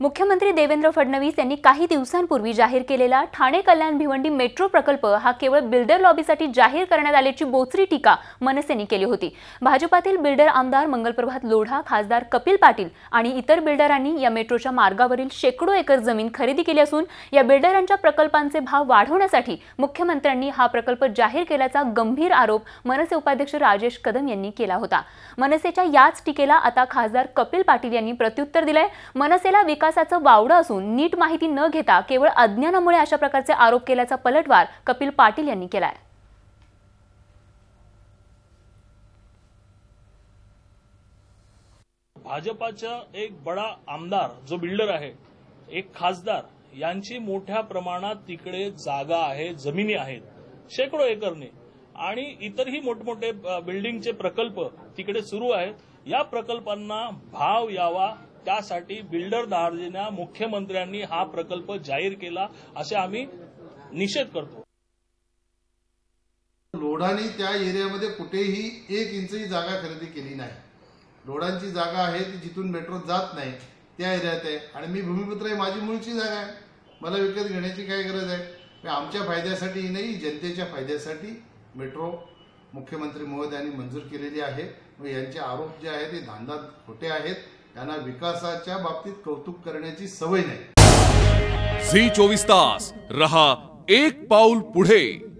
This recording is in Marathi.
मुख्यमंत्री देवेंद्र फडणवीस यांनी काही दिवसांपूर्वी जाहीर केलेला ठाणे कल्याण भिवंडी मेट्रो प्रकल्प हा केवळ बिल्डर लॉबीसाठी जाहीर करण्यात आल्याची बोचरी टीका मनसेने केली होती। भाजपातील बिल्डर आमदार मंगलप्रभात लोढा, खासदार कपिल पाटील आणि इतर बिल्डरांनी या मेट्रोच्या मार्गावरील शेकडो एकर जमीन खरेदी केली असून या बिल्डरांच्या प्रकल्पांचे भाव वाढवण्यासाठी मुख्यमंत्र्यांनी हा प्रकल्प जाहीर केल्याचा गंभीर आरोप मनसे उपाध्यक्ष राजेश कदम यांनी केला होता। मनसेच्या याच टीकेला आता खासदार कपिल पाटील यांनी प्रत्युत्तर दिले। मनसेला विकासाचं वावडं असून नीट माहिती न घेता केवळ अज्ञानामुळे अशा प्रकारचे आरोप केल्याचा पलटवार कपिल पाटील यांनी केलाय। भाजपाचा एक बडा आमदार जो बिल्डर आहे, एक खासदार यांची मोठ्या प्रमाणात तिकडे जागा आहे, जमिनी आहेत शेकडो एकरने आणि इतरही मोठमोठे बिल्डिंगचे प्रकल्प तिकडे सुरू आहेत। या प्रकल्पांना भाव यावा त्यासाठी बिल्डर दार्जिना मुख्यमंत्र्यांनी हा प्रकल्प जाहीर केला असे आम्ही निषेध करतो। लोढांनी त्या एरियामध्ये कुठेही 1 इंचही जागा खरेदी केली नाही। लोढांची जागा आहे ती जिथून मेट्रो जात नाही त्या एरियात आहे आणि मी भूमिपुत्र आहे, माझी मूळची जागा आहे, मला विकत घेण्याची काय गरज आहे। आमच्या फायद्यासाठी नाही, जनतेच्या फायद्यासाठी मेट्रो मुख्यमंत्री महोदयांनी मंजूर केलेली आहे। यांचे आरोप जे आहेत ते धांदल खोटे आहेत, त्यांना विकासाच्या बाबतीत कौतुक करण्याची सवय नाही। झी 24 तास रहा एक पाऊल पुढे।